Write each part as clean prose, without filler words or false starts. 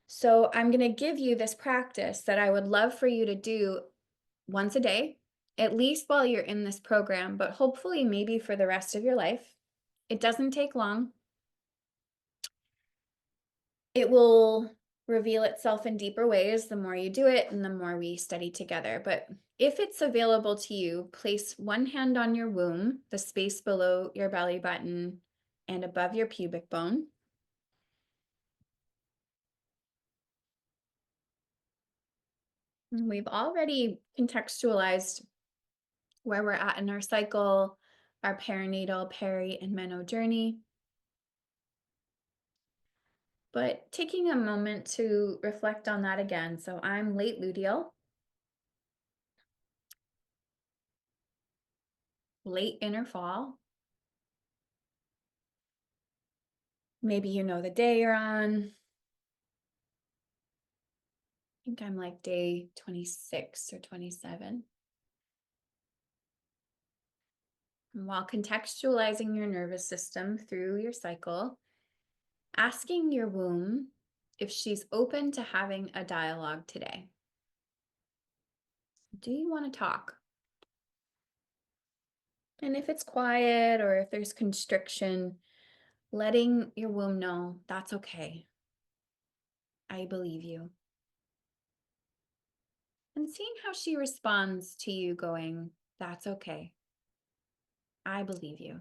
So I'm going to give you this practice that I would love for you to do once a day, at least while you're in this program, but hopefully maybe for the rest of your life. It doesn't take long. It will reveal itself in deeper ways the more you do it and the more we study together. But if it's available to you, place one hand on your womb, the space below your belly button and above your pubic bone. And we've already contextualized where we're at in our cycle, our perinatal, peri, and meno journey. But taking a moment to reflect on that again. So I'm late luteal, late inner fall. Maybe you know the day you're on. I think I'm like day 26 or 27. And while contextualizing your nervous system through your cycle, asking your womb if she's open to having a dialogue today. Do you want to talk? And if it's quiet or if there's constriction, letting your womb know that's okay. I believe you. And seeing how she responds to you going, that's okay. I believe you.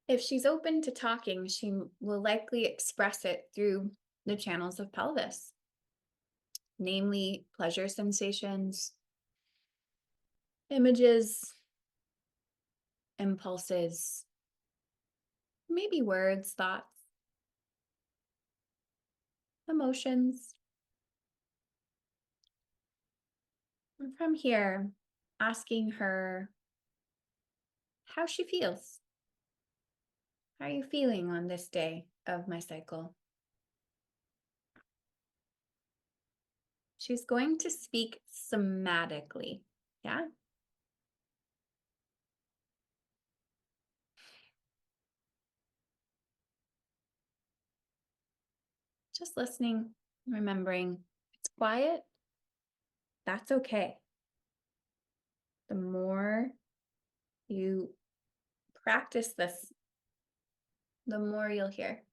If she's open to talking, she will likely express it through the channels of pelvis, namely pleasure sensations, images, impulses, maybe words, thoughts, emotions. And from here, asking her how she feels. How are you feeling on this day of my cycle? She's going to speak somatically. Yeah. Just listening, remembering it's quiet. That's okay. The more you practice this, the more you'll hear.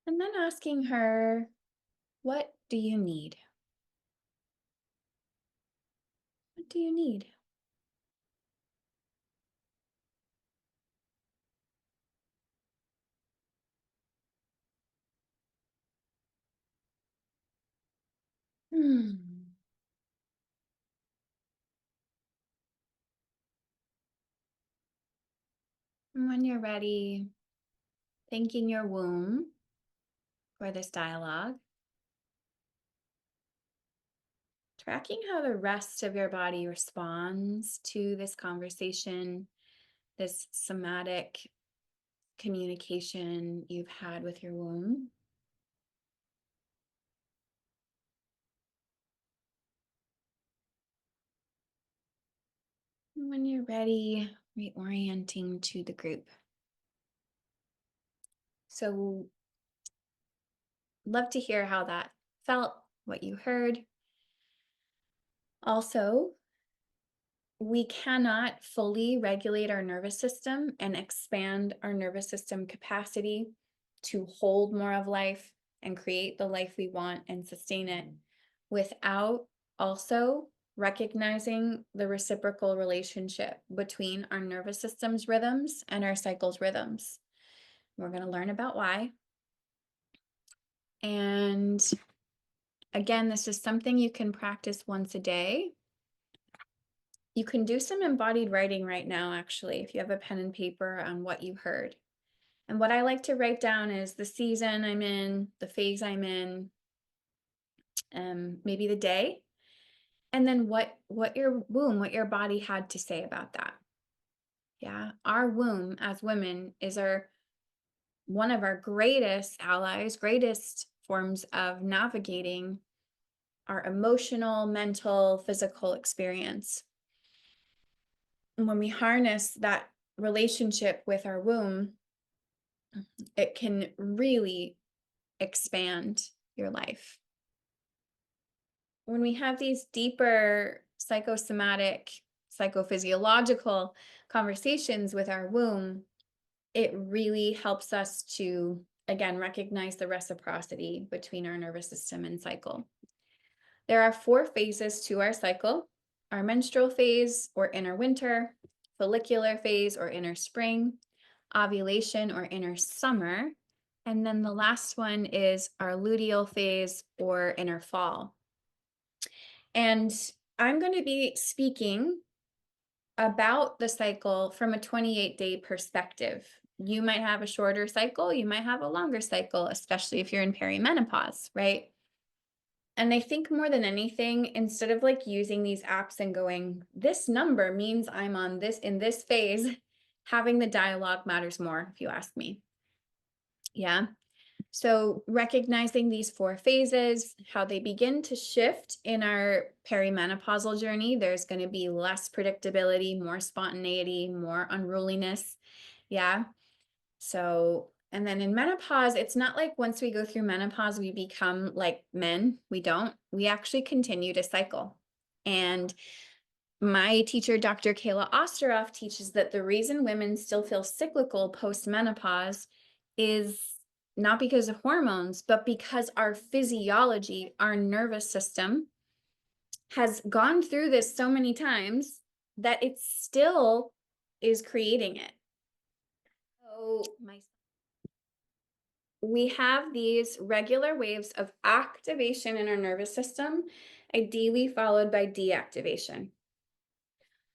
And then asking her, what do you need? What do you need? Hmm. And when you're ready, thanking your womb for this dialogue, tracking how the rest of your body responds to this conversation, this somatic communication you've had with your womb. And when you're ready, reorienting to the group. So, love to hear how that felt, what you heard. Also, we cannot fully regulate our nervous system and expand our nervous system capacity to hold more of life and create the life we want and sustain it without also recognizing the reciprocal relationship between our nervous system's rhythms and our cycle's rhythms. We're going to learn about why. And again, this is something you can practice once a day. You can do some embodied writing right now, actually, if you have a pen and paper on what you heard. And what I like to write down is the season I'm in, the phase I'm in, maybe the day, and then what your body had to say about that. Yeah, our womb as women is one of our greatest allies, greatest forms of navigating our emotional, mental, physical experience. And when we harness that relationship with our womb, it can really expand your life. When we have these deeper psychosomatic, psychophysiological conversations with our womb, it really helps us to, again, recognize the reciprocity between our nervous system and cycle. There are 4 phases to our cycle: our menstrual phase or inner winter, follicular phase or inner spring, ovulation or inner summer, and then the last one is our luteal phase or inner fall. And I'm going to be speaking about the cycle from a 28-day perspective. You might have a shorter cycle, you might have a longer cycle, especially if you're in perimenopause, right? And I think more than anything, instead of like using these apps and going, this number means I'm on this in this phase, having the dialogue matters more, if you ask me. Yeah. So recognizing these 4 phases, how they begin to shift in our perimenopausal journey, there's going to be less predictability, more spontaneity, more unruliness. Yeah. So, and then in menopause, it's not like once we go through menopause, we become like men. We don't. We actually continue to cycle. And my teacher, Dr. Kayla Osteroff, teaches that the reason women still feel cyclical post-menopause is not because of hormones, but because our physiology, our nervous system, has gone through this so many times that it still is creating it. So we have these regular waves of activation in our nervous system, ideally followed by deactivation.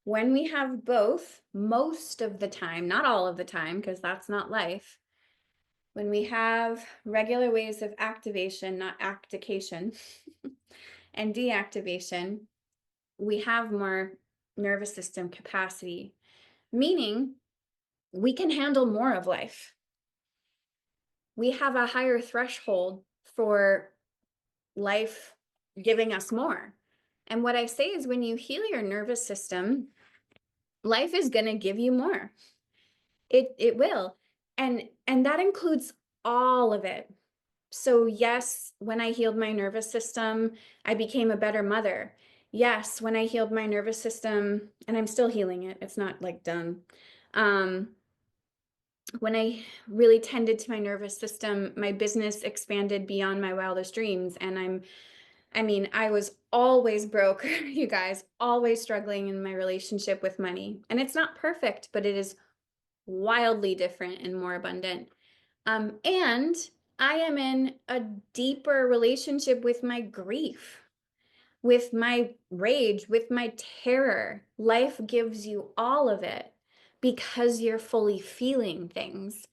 When we have both, most of the time, not all of the time, because that's not life, when we have regular waves of activation, not actication, and deactivation, we have more nervous system capacity, meaning we can handle more of life. We have a higher threshold for life giving us more. And what I say is when you heal your nervous system, life is going to give you more. It will. And that includes all of it. So yes, when I healed my nervous system, I became a better mother. Yes, when I healed my nervous system, and I'm still healing it, it's not like done. When I really tended to my nervous system, my business expanded beyond my wildest dreams. And I was always broke, you guys, always struggling in my relationship with money. And it's not perfect, but it is wildly different and more abundant. And I am in a deeper relationship with my grief, with my rage, with my terror. Life gives you all of it because you're fully feeling things.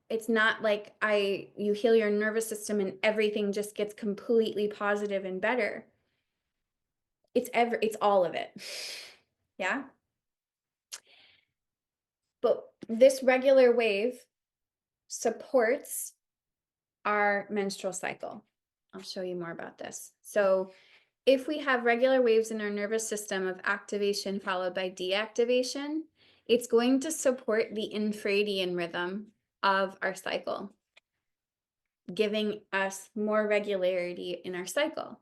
It's not like you heal your nervous system and everything just gets completely positive and better. It's all of it. Yeah. But this regular wave supports our menstrual cycle. I'll show you more about this. So if we have regular waves in our nervous system of activation followed by deactivation, it's going to support the infradian rhythm of our cycle, giving us more regularity in our cycle.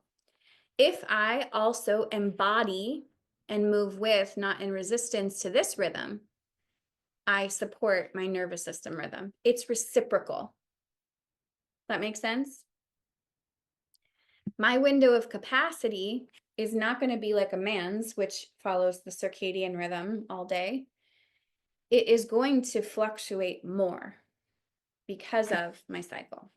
If I also embody and move with, not in resistance to this rhythm, I support my nervous system rhythm. It's reciprocal. That makes sense? My window of capacity is not going to be like a man's, which follows the circadian rhythm all day. It is going to fluctuate more because of my cycle.